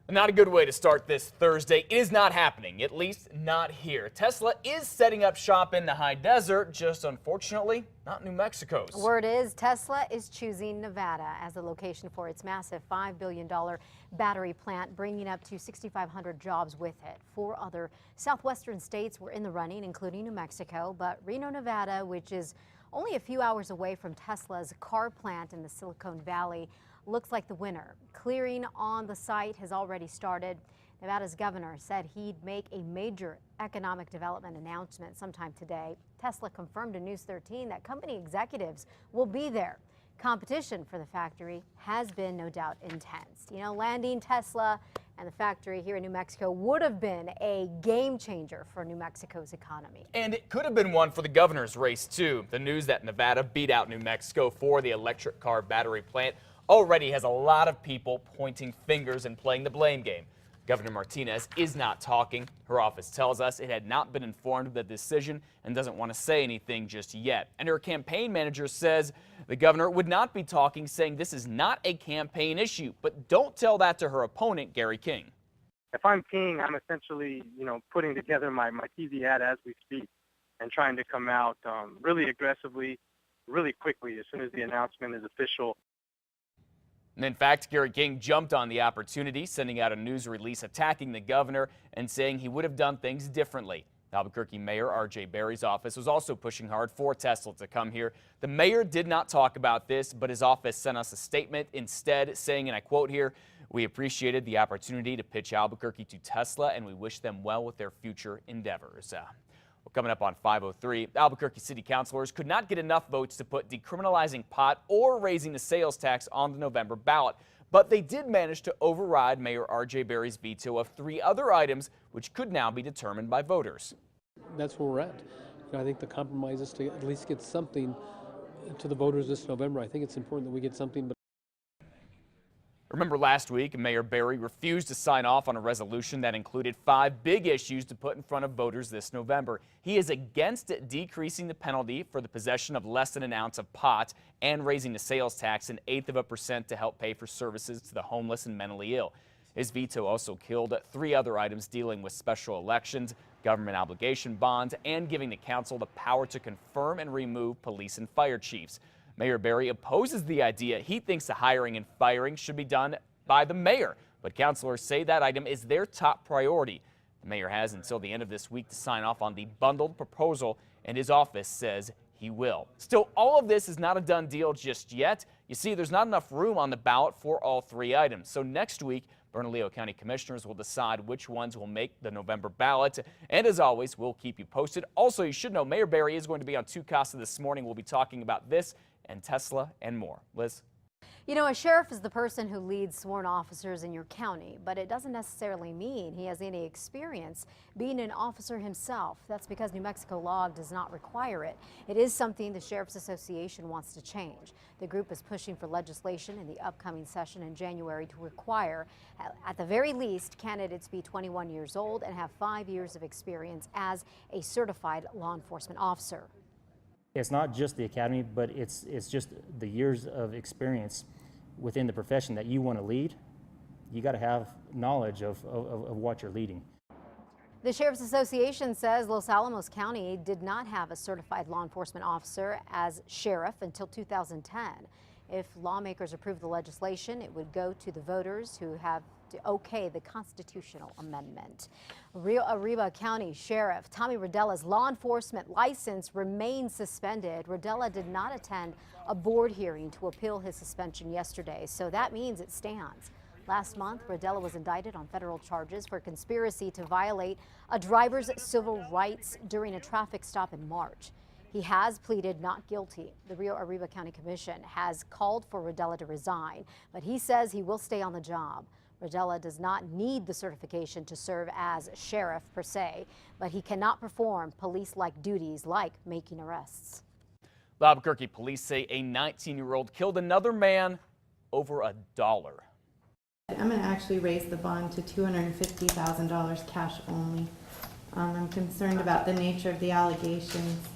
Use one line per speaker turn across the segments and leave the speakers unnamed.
Not a good way to start this Thursday. It is not happening, at least not here. Tesla is setting up shop in the high desert, just unfortunately not New Mexico's.
Word is Tesla is choosing Nevada as the location for its massive $5 billion battery plant, bringing up to 6,500 jobs with it. 4 other southwestern states were in the running, including New Mexico, but Reno, Nevada, which is only a few hours away from Tesla's car plant in the Silicon Valley, looks like the winner. Clearing on the site has already started. Nevada's governor said he'd make a major economic development announcement sometime today. Tesla confirmed to News 13 that company executives will be there. Competition for the factory has been no doubt intense. You know, landing Tesla and the factory here in New Mexico would have been a game changer for New Mexico's economy.
And it could have been one for the governor's race, too. The news that Nevada beat out New Mexico for the electric car battery plant already has a lot of people pointing fingers and playing the blame game. Governor Martinez is not talking. Her office tells us it had not been informed of the decision and doesn't want to say anything just yet. And her campaign manager says the governor would not be talking, saying this is not a campaign issue. But don't tell that to her opponent, Gary King.
If I'm King, I'm essentially, putting together my TV ad as we speak and trying to come out really aggressively, really quickly as soon as the announcement is official.
And in fact, Gary King jumped on the opportunity, sending out a news release attacking the governor and saying he would have done things differently. Albuquerque Mayor R.J. Berry's office was also pushing hard for Tesla to come here. The mayor did not talk about this, but his office sent us a statement instead saying, and I quote here, "We appreciated the opportunity to pitch Albuquerque to Tesla and we wish them well with their future endeavors." Well, coming up on 5:03, Albuquerque City Councilors could not get enough votes to put decriminalizing pot or raising the sales tax on the November ballot, but they did manage to override Mayor R.J. Berry's veto of 3 other items, which could now be determined by voters.
That's where we're at. I think the compromise is to at least get something to the voters this November. I think it's important that we get something.
Remember last week, Mayor Berry refused to sign off on a resolution that included 5 big issues to put in front of voters this November. He is against decreasing the penalty for the possession of less than an ounce of pot and raising the sales tax 1/8% to help pay for services to the homeless and mentally ill. His veto also killed 3 other items dealing with special elections, government obligation bonds, and giving the council the power to confirm and remove police and fire chiefs. Mayor Berry opposes the idea. He thinks the hiring and firing should be done by the mayor, but councilors say that item is their top priority. The mayor has until the end of this week to sign off on the bundled proposal, and his office says he will. Still, all of this is not a done deal just yet. You see, there's not enough room on the ballot for all 3 items. So next week, Bernalillo County Commissioners will decide which ones will make the November ballot. And as always, we'll keep you posted. Also, you should know Mayor Berry is going to be on 2 Casa this morning. We'll be talking about this and Tesla and more. Liz?
You know, a sheriff is the person who leads sworn officers in your county, but it doesn't necessarily mean he has any experience being an officer himself. That's because New Mexico law does not require it. It is something the Sheriff's Association wants to change. The group is pushing for legislation in the upcoming session in January to require, at the very least, candidates be 21 years old and have 5 years of experience as a certified law enforcement officer.
It's not just the academy, but it's just the years of experience within the profession that you want to lead. You got to have knowledge of what you're leading.
The Sheriff's Association says Los Alamos County did not have a certified law enforcement officer as sheriff until 2010. If lawmakers approve the legislation, it would go to the voters who have to okay the constitutional amendment. Rio Arriba County Sheriff Tommy Rodella's law enforcement license remains suspended. Rodella did not attend a board hearing to appeal his suspension yesterday, so that means it stands. Last month, Rodella was indicted on federal charges for conspiracy to violate a driver's civil rights during a traffic stop in March. He has pleaded not guilty. The Rio Arriba County Commission has called for Rodella to resign, but he says he will stay on the job. Rodella does not need the certification to serve as sheriff per se, but he cannot perform police-like duties like making arrests.
The Albuquerque police say a 19-year-old killed another man over $1.
I'm going to actually raise the bond to $250,000 cash only. I'm concerned about the nature of the allegations.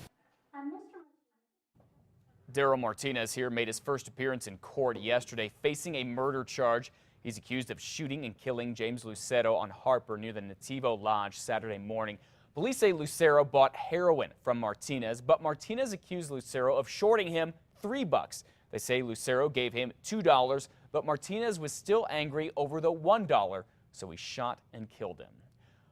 Daryl Martinez here made his first appearance in court yesterday, facing a murder charge. He's accused of shooting and killing James Lucero on Harper near the Nativo Lodge Saturday morning. Police say Lucero bought heroin from Martinez, but Martinez accused Lucero of shorting him $3. They say Lucero gave him $2, but Martinez was still angry over the $1, so he shot and killed him.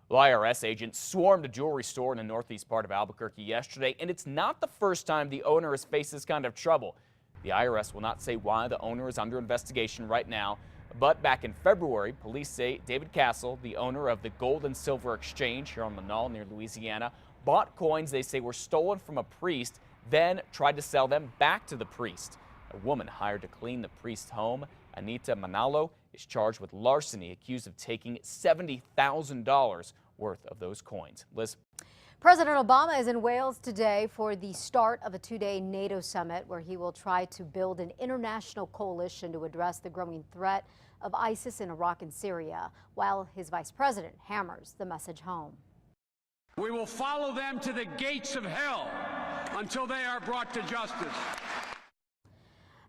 Well, IRS agents swarmed a jewelry store in the northeast part of Albuquerque yesterday, and it's not the first time the owner has faced this kind of trouble. The IRS will not say why the owner is under investigation right now, but back in February, police say David Castle, the owner of the Gold and Silver Exchange here on the Knoll near Louisiana, bought coins they say were stolen from a priest, then tried to sell them back to the priest. A woman hired to clean the priest's home, Anita Manalo, is charged with larceny, accused of taking $70,000 worth of those coins. Liz?
President Obama is in Wales today for the start of a two-day NATO summit where he will try to build an international coalition to address the growing threat of ISIS in Iraq and Syria, while his vice president hammers the message home.
We will follow them to the gates of hell until they are brought to justice.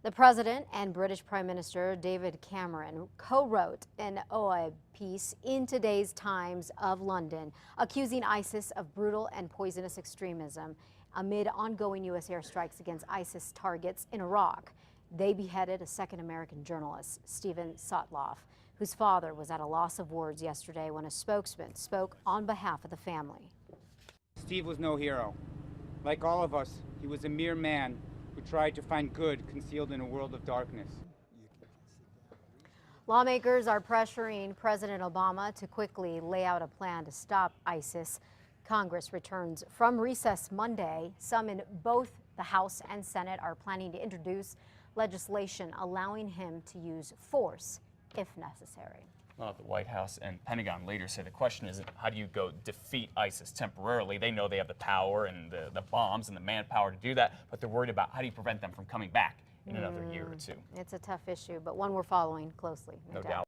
The president and British Prime Minister David Cameron co-wrote an OA piece in today's Times of London, accusing ISIS of brutal and poisonous extremism amid ongoing U.S. airstrikes against ISIS targets in Iraq. They beheaded a second American journalist, Stephen Sotloff, whose father was at a loss of words yesterday when a spokesman spoke on behalf of the family.
Steve was no hero. Like all of us, he was a mere man who tried to find good concealed in a world of darkness.
Lawmakers are pressuring President Obama to quickly lay out a plan to stop ISIS. Congress returns from recess Monday. Some in both the House and Senate are planning to introduce legislation allowing him to use force if necessary.
Well, the White House and Pentagon leaders say the question isn't how do you go defeat ISIS temporarily. They know they have the power and the bombs and the manpower to do that, but they're worried about how do you prevent them from coming back in another year or two.
It's a tough issue, but one we're following closely.
No doubt.